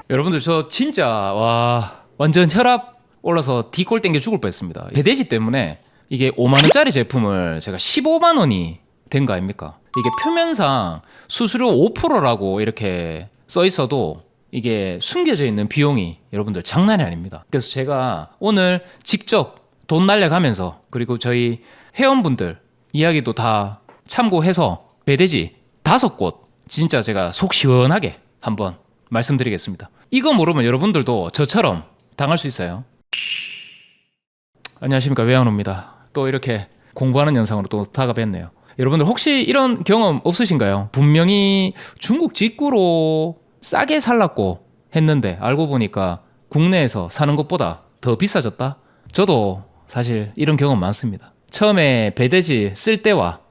여러분들 저 진짜 와 완전 혈압 올라서 D꼴 땡겨 죽을 뻔했습니다. 배대지 때문에 이게 5만 원짜리 제품을 제가 15만 원이 된 거 아닙니까? 이게 표면상 수수료 5%라고 이렇게 써 있어도 이게 숨겨져 있는 비용이 여러분들 장난이 아닙니다. 그래서 제가 오늘 직접 돈 날려가면서 그리고 저희 회원분들 이야기도 다 참고해서 배대지 5곳 진짜 제가 속 시원하게 한번 말씀드리겠습니다. 이거 모르면 여러분들도 저처럼 당할 수 있어요. 안녕하십니까, 외환호입니다. 또 이렇게 공부하는 영상으로 또 다가뵀네요. 여러분들 혹시 이런 경험 없으신가요? 분명히 중국 직구로 싸게 살랐고 했는데 알고 보니까 국내에서 사는 것보다 더 비싸졌다? 저도 사실 이런 경험 많습니다. 처음에 배대지 쓸 때와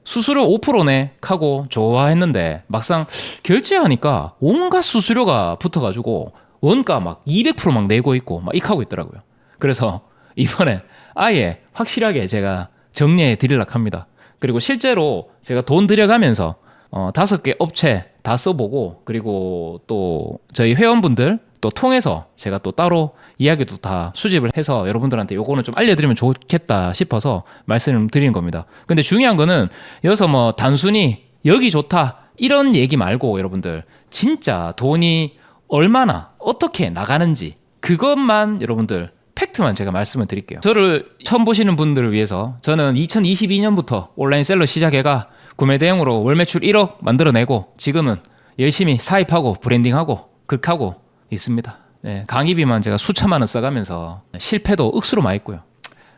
수수료 5%네 하고 좋아했는데 막상 결제하니까 온갖 수수료가 붙어가지고 원가 막 200% 막 내고 있고 막 익하고 있더라고요. 그래서 이번에 아예 확실하게 제가 정리해 드리려고 합니다. 그리고 실제로 제가 돈 들여가면서 5개 업체 다 써보고 그리고 또 저희 회원분들 또 통해서 제가 또 따로 이야기도 다 수집을 해서 여러분들한테 요거는 좀 알려드리면 좋겠다 싶어서 말씀을 드리는 겁니다. 근데 중요한 거는 여기서 뭐 단순히 여기 좋다 이런 얘기 말고 여러분들 진짜 돈이 얼마나 어떻게 나가는지 그것만 여러분들 팩트만 제가 말씀을 드릴게요. 저를 처음 보시는 분들을 위해서 저는 2022년부터 온라인 셀러 시작해가 구매 대행으로 월 매출 1억 만들어내고 지금은 열심히 사입하고 브랜딩하고 극하고 있습니다. 네, 강의비만 제가 수천만 원 써가면서 실패도 억수로 많이 했고요.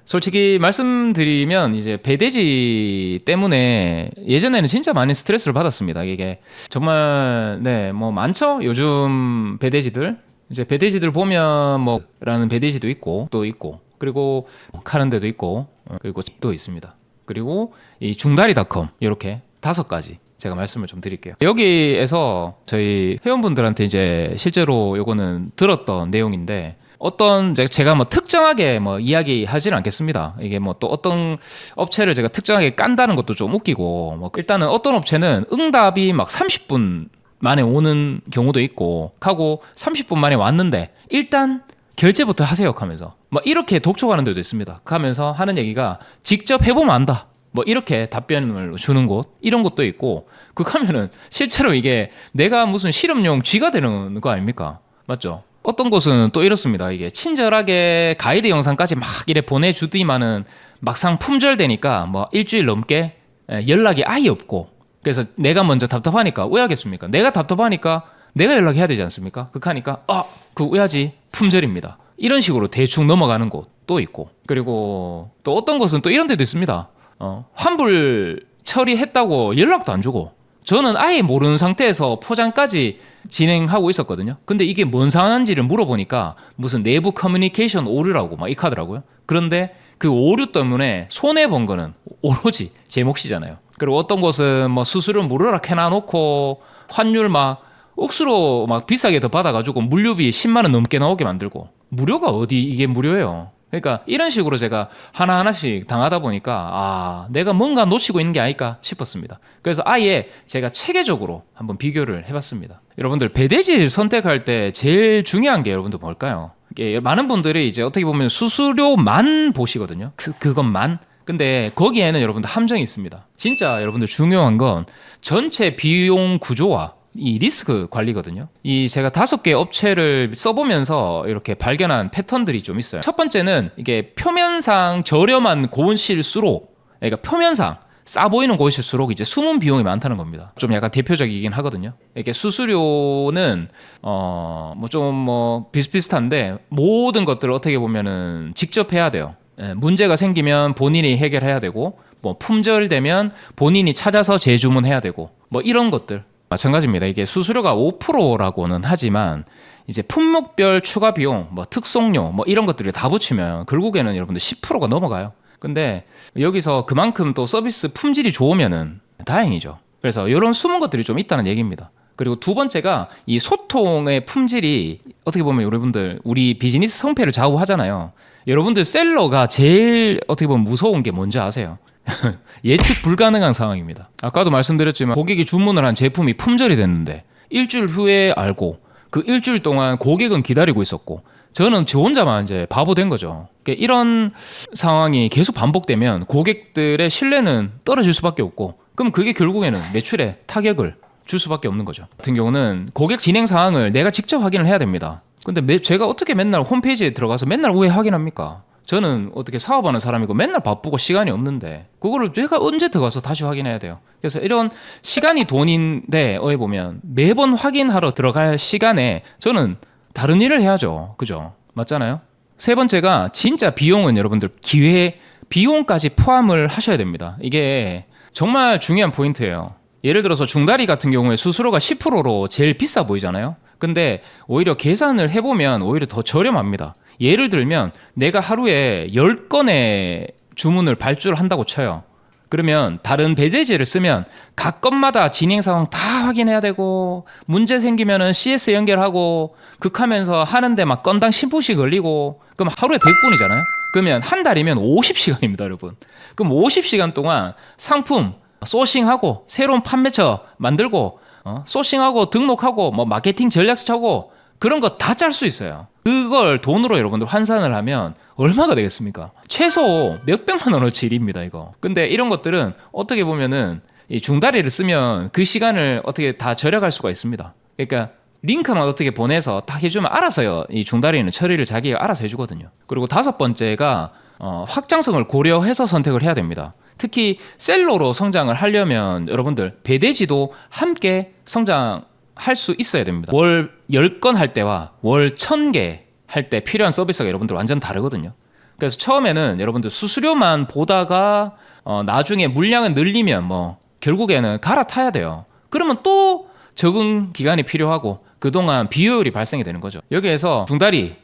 솔직히 말씀드리면 이제 배대지 때문에 예전에는 진짜 많이 스트레스를 받았습니다. 이게 정말 뭐 많죠. 요즘 배대지들 이제 배대지들 보면 뭐 라는 배대지도 있고 또 있고 그리고 카는 데도 있고 그리고 또 있습니다. 그리고 이 중다리닷컴 이렇게 5가지 제가 말씀을 좀 드릴게요. 여기에서 저희 회원분들한테 이제 실제로 요거는 들었던 내용인데 어떤 제가 뭐 특정하게 뭐 이야기하지는 않겠습니다. 이게 뭐 또 어떤 업체를 제가 특정하게 깐다는 것도 좀 웃기고 뭐 일단은 어떤 업체는 응답이 막 30분 만에 오는 경우도 있고 하고 30분 만에 왔는데 일단 결제부터 하세요 하면서 뭐 이렇게 독촉하는 데도 있습니다. 하면서 하는 얘기가 직접 해보면 안다. 뭐 이렇게 답변을 주는 곳 이런 것도 있고 하면은 실제로 이게 내가 무슨 실험용 쥐가 되는 거 아닙니까? 맞죠? 어떤 곳은 또 이렇습니다. 이게 친절하게 가이드 영상까지 막 이래 보내주더니만은 막상 품절되니까 뭐 일주일 넘게 연락이 아예 없고 그래서 내가 먼저 답답하니까 왜 하겠습니까? 내가 답답하니까 내가 연락해야 되지 않습니까? 하니까 왜 하지? 품절입니다. 이런 식으로 대충 넘어가는 곳도 있고 그리고 또 어떤 곳은 또 이런 데도 있습니다. 환불 처리했다고 연락도 안 주고 저는 아예 모르는 상태에서 포장까지 진행하고 있었거든요. 근데 이게 뭔 상황인지를 물어보니까 무슨 내부 커뮤니케이션 오류라고 막 익하더라고요. 그런데 그 오류 때문에 손해본 거는 오로지 제 몫이잖아요. 그리고 어떤 곳은 뭐 수수료 무료라 해놔놓고 환율 막 억수로 막 비싸게 더 받아가지고 물류비 10만 원 넘게 나오게 만들고 무료가 어디 이게 무료예요. 그러니까 이런 식으로 제가 하나하나씩 당하다 보니까 내가 뭔가 놓치고 있는 게 아닐까 싶었습니다. 그래서 아예 제가 체계적으로 한번 비교를 해봤습니다. 여러분들 배대지를 선택할 때 제일 중요한 게 여러분들 뭘까요? 많은 분들이 이제 어떻게 보면 수수료만 보시거든요. 그것만. 근데 거기에는 여러분들 함정이 있습니다. 진짜 여러분들 중요한 건 전체 비용 구조와 이 리스크 관리거든요. 이 제가 5개 업체를 써보면서 이렇게 발견한 패턴들이 좀 있어요. 첫 번째는 이게 표면상 저렴한 곳일수록 그러니까 표면상 싸 보이는 곳일수록 이제 숨은 비용이 많다는 겁니다. 좀 약간 대표적이긴 하거든요. 이게 수수료는 뭐 비슷비슷한데 모든 것들을 어떻게 보면은 직접 해야 돼요. 문제가 생기면 본인이 해결해야 되고 뭐 품절되면 본인이 찾아서 재주문해야 되고 뭐 이런 것들 마찬가지입니다. 이게 수수료가 5%라고는 하지만 이제 품목별 추가 비용, 뭐 특송료, 뭐 이런 것들을 다 붙이면 결국에는 여러분들 10%가 넘어가요. 근데 여기서 그만큼 또 서비스 품질이 좋으면은 다행이죠. 그래서 이런 숨은 것들이 좀 있다는 얘기입니다. 그리고 두 번째가 이 소통의 품질이 어떻게 보면 여러분들 우리 비즈니스 성패를 좌우하잖아요. 여러분들 셀러가 제일 어떻게 보면 무서운 게 뭔지 아세요? 예측 불가능한 상황입니다. 아까도 말씀드렸지만 고객이 주문을 한 제품이 품절이 됐는데 일주일 후에 알고 그 일주일 동안 고객은 기다리고 있었고 저는 저 혼자만 이제 바보 된 거죠. 그러니까 이런 상황이 계속 반복되면 고객들의 신뢰는 떨어질 수밖에 없고 그럼 그게 결국에는 매출에 타격을 줄 수밖에 없는 거죠. 같은 경우는 고객 진행 상황을 내가 직접 확인을 해야 됩니다. 근데 제가 어떻게 맨날 홈페이지에 들어가서 맨날 왜 확인합니까? 저는 어떻게 사업하는 사람이고 맨날 바쁘고 시간이 없는데 그거를 제가 언제 들어가서 다시 확인해야 돼요. 그래서 이런 시간이 돈인데 보면 매번 확인하러 들어갈 시간에 저는 다른 일을 해야죠. 그죠? 맞잖아요? 세 번째가 진짜 비용은 여러분들 기회 비용까지 포함을 하셔야 됩니다. 이게 정말 중요한 포인트예요. 예를 들어서 중다리 같은 경우에 수수료가 10%로 제일 비싸 보이잖아요. 근데 오히려 계산을 해보면 오히려 더 저렴합니다. 예를 들면 내가 하루에 10건의 주문을 발주한다고 쳐요. 그러면 다른 배대지를 쓰면 각 건마다 진행 상황 다 확인해야 되고 문제 생기면은 CS 연결하고 극하면서 하는데 막 건당 10분씩 걸리고 그럼 하루에 100분이잖아요. 그러면 한 달이면 50시간입니다, 여러분. 그럼 50시간 동안 상품 소싱하고 새로운 판매처 만들고 소싱하고 등록하고 뭐 마케팅 전략 짜고 그런 거 다 짤 수 있어요. 그걸 돈으로 여러분들 환산을 하면 얼마가 되겠습니까? 최소 몇백만 원어치 일입니다, 이거. 근데 이런 것들은 어떻게 보면은 이 중다리를 쓰면 그 시간을 어떻게 다 절약할 수가 있습니다. 그러니까 링크만 어떻게 보내서 다 해주면 알아서요. 이 중다리는 처리를 자기가 알아서 해주거든요. 그리고 다섯 번째가 확장성을 고려해서 선택을 해야 됩니다. 특히 셀러로 성장을 하려면 여러분들 배대지도 함께 성장할 수 있어야 됩니다. 월 10건 할 때와 월 1000개 할 때 필요한 서비스가 여러분들 완전 다르거든요. 그래서 처음에는 여러분들 수수료만 보다가 나중에 물량을 늘리면 뭐 결국에는 갈아타야 돼요. 그러면 또 적응 기간이 필요하고 그동안 비효율이 발생이 되는 거죠. 여기에서 중다리는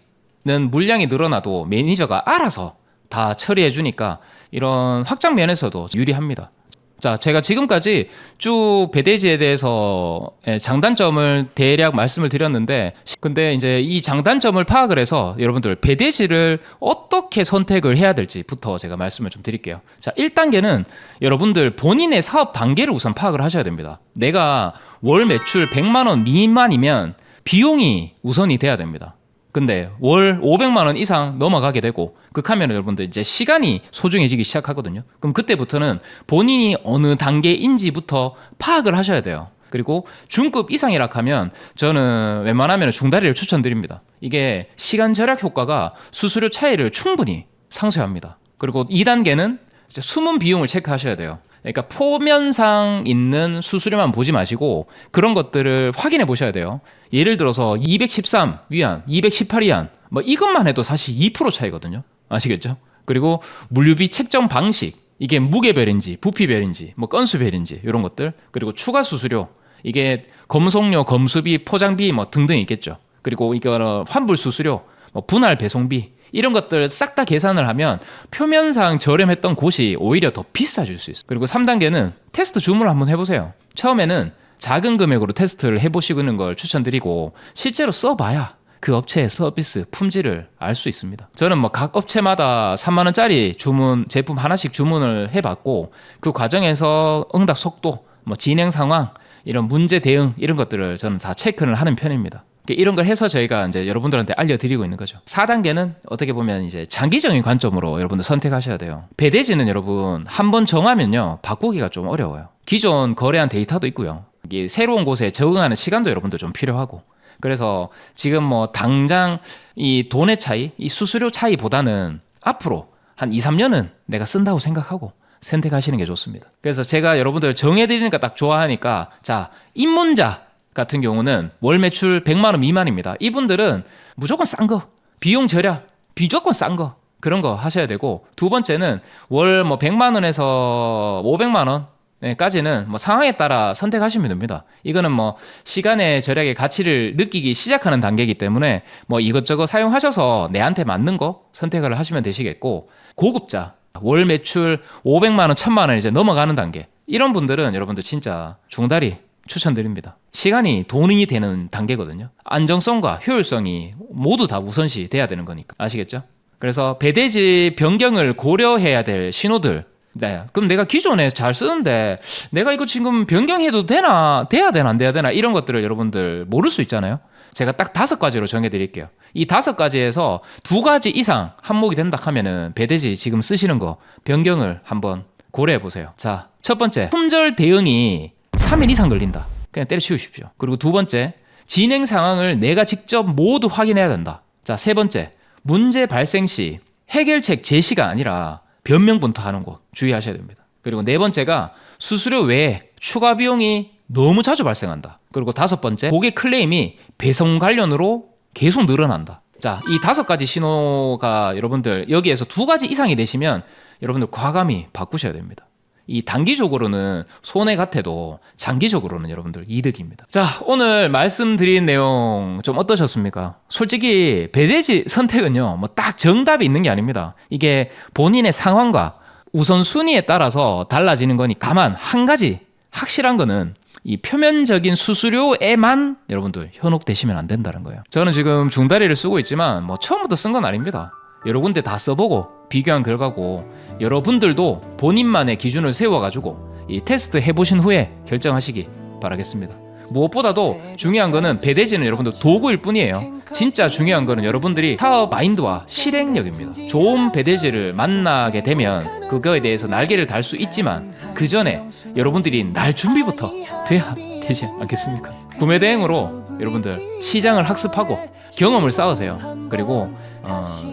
물량이 늘어나도 매니저가 알아서 다 처리해 주니까 이런 확장 면에서도 유리합니다. 자, 제가 지금까지 쭉 배대지에 대해서 장단점을 대략 말씀을 드렸는데 근데 이제 이 장단점을 파악을 해서 여러분들 배대지를 어떻게 선택을 해야 될지부터 제가 말씀을 좀 드릴게요. 자, 1단계는 여러분들 본인의 사업 단계를 우선 파악을 하셔야 됩니다. 내가 월 매출 100만 원 미만이면 비용이 우선이 돼야 됩니다. 근데 월 500만 원 이상 넘어가게 되고 극하면 여러분들 이제 시간이 소중해지기 시작하거든요. 그럼 그때부터는 본인이 어느 단계인지부터 파악을 하셔야 돼요. 그리고 중급 이상이라 하면 저는 웬만하면 중다리를 추천드립니다. 이게 시간 절약 효과가 수수료 차이를 충분히 상쇄합니다. 그리고 2단계는 숨은 비용을 체크하셔야 돼요. 그러니까 표면상 있는 수수료만 보지 마시고 그런 것들을 확인해 보셔야 돼요. 예를 들어서 213 위안, 218 위안 뭐 이것만 해도 사실 2% 차이거든요. 아시겠죠? 그리고 물류비 책정 방식 이게 무게별인지 부피별인지 뭐 건수별인지 이런 것들 그리고 추가 수수료 이게 검송료, 검수비, 포장비 뭐 등등 있겠죠. 그리고 이거 환불 수수료, 뭐 분할 배송비 이런 것들 싹 다 계산을 하면 표면상 저렴했던 곳이 오히려 더 비싸질 수 있어요. 그리고 3단계는 테스트 주문을 한번 해보세요. 처음에는 작은 금액으로 테스트를 해보시는 걸 추천드리고 실제로 써봐야 그 업체의 서비스 품질을 알 수 있습니다. 저는 뭐 각 업체마다 3만 원짜리 주문 제품 하나씩 주문을 해봤고 그 과정에서 응답 속도, 뭐 진행 상황, 이런 문제 대응 이런 것들을 저는 다 체크를 하는 편입니다. 이런 걸 해서 저희가 이제 여러분들한테 알려드리고 있는 거죠. 4단계는 어떻게 보면 이제 장기적인 관점으로 여러분들 선택하셔야 돼요. 배대지는 여러분 한번 정하면요 바꾸기가 좀 어려워요. 기존 거래한 데이터도 있고요. 이게 새로운 곳에 적응하는 시간도 여러분들 좀 필요하고. 그래서 지금 뭐 당장 이 돈의 차이, 이 수수료 차이보다는 앞으로 한 2, 3년은 내가 쓴다고 생각하고 선택하시는 게 좋습니다. 그래서 제가 여러분들 정해드리니까 딱 좋아하니까 자, 입문자 같은 경우는 월 매출 100만 원 미만입니다. 이분들은 무조건 싼 거, 비용 절약, 무조건 싼 거 그런 거 하셔야 되고 두 번째는 월 뭐 100만 원에서 500만 원까지는 뭐 상황에 따라 선택하시면 됩니다. 이거는 뭐 시간의 절약의 가치를 느끼기 시작하는 단계이기 때문에 뭐 이것저것 사용하셔서 내한테 맞는 거 선택을 하시면 되시겠고 고급자, 월 매출 500만 원, 1000만 원 이제 넘어가는 단계 이런 분들은 여러분들 진짜 중다리 추천드립니다. 시간이 돈이 되는 단계거든요. 안정성과 효율성이 모두 다 우선시 돼야 되는 거니까. 아시겠죠? 그래서 배대지 변경을 고려해야 될 신호들 네. 그럼 내가 기존에 잘 쓰는데 내가 이거 지금 변경해도 돼야 되나 안 돼야 되나 이런 것들을 여러분들 모를 수 있잖아요. 제가 딱 5가지로 정해드릴게요. 이 5가지에서 2가지 이상 한몫이 된다 하면은 배대지 지금 쓰시는 거 변경을 한번 고려해 보세요. 자, 첫 번째, 품절 대응이 3일 이상 걸린다. 그냥 때려치우십시오. 그리고 2번째, 진행 상황을 내가 직접 모두 확인해야 된다. 자, 3번째, 문제 발생 시 해결책 제시가 아니라 변명부터 하는 곳 주의하셔야 됩니다. 그리고 4번째가 수수료 외에 추가 비용이 너무 자주 발생한다. 그리고 5번째, 고객 클레임이 배송 관련으로 계속 늘어난다. 자, 이 5가지 신호가 여러분들 여기에서 2가지 이상이 되시면 여러분들 과감히 바꾸셔야 됩니다. 이 단기적으로는 손해 같아도 장기적으로는 여러분들 이득입니다. 자, 오늘 말씀드린 내용 좀 어떠셨습니까? 솔직히 배대지 선택은요, 뭐 딱 정답이 있는 게 아닙니다. 이게 본인의 상황과 우선순위에 따라서 달라지는 거니 다만 한 가지 확실한 거는 이 표면적인 수수료에만 여러분들 현혹되시면 안 된다는 거예요. 저는 지금 중다리를 쓰고 있지만 뭐 처음부터 쓴 건 아닙니다. 여러 군데 다 써보고 비교한 결과고 여러분들도 본인만의 기준을 세워가지고 이 테스트 해보신 후에 결정하시기 바라겠습니다. 무엇보다도 중요한 거는 배대지는 여러분들 도구일 뿐이에요. 진짜 중요한 거는 여러분들이 사업 마인드와 실행력입니다. 좋은 배대지를 만나게 되면 그거에 대해서 날개를 달 수 있지만 그 전에 여러분들이 날 준비부터 돼야 되지 않겠습니까? 구매 대행으로 여러분들 시장을 학습하고 경험을 쌓으세요. 그리고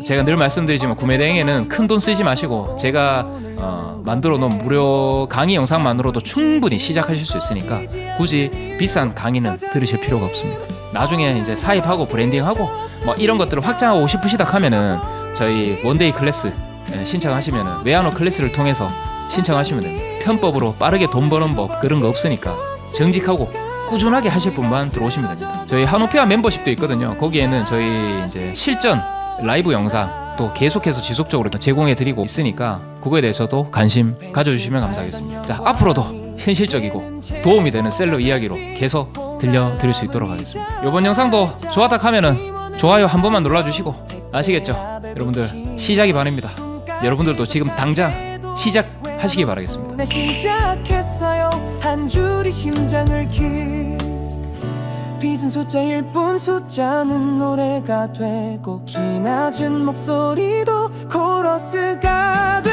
제가 늘 말씀드리지만 구매 대행에는 큰 돈 쓰지 마시고 제가 만들어 놓은 무료 강의 영상만으로도 충분히 시작하실 수 있으니까 굳이 비싼 강의는 들으실 필요가 없습니다. 나중에 이제 사입하고 브랜딩하고 뭐 이런 것들을 확장하고 싶으시다 하면은 저희 원데이 클래스 신청하시면은 외환어 클래스를 통해서 신청하시면 됩니다. 편법으로 빠르게 돈 버는 법 그런 거 없으니까 정직하고 꾸준하게 하실 분만 들어오시면 됩니다. 저희 한오페아 멤버십도 있거든요. 거기에는 저희 이제 실전 라이브 영상 또 계속해서 지속적으로 제공해 드리고 있으니까 그거에 대해서도 관심 가져주시면 감사하겠습니다. 자, 앞으로도 현실적이고 도움이 되는 셀러 이야기로 계속 들려드릴 수 있도록 하겠습니다. 이번 영상도 좋았다 하면은 좋아요 한 번만 눌러주시고 아시겠죠? 여러분들 시작이 반입니다. 여러분들도 지금 당장 시작하시기 바라겠습니다. 시작했어요. 한 줄이 심장을 빚은 숫자일 뿐 숫자는 노래가 되고 기 낮은 목소리도 코러스가 돼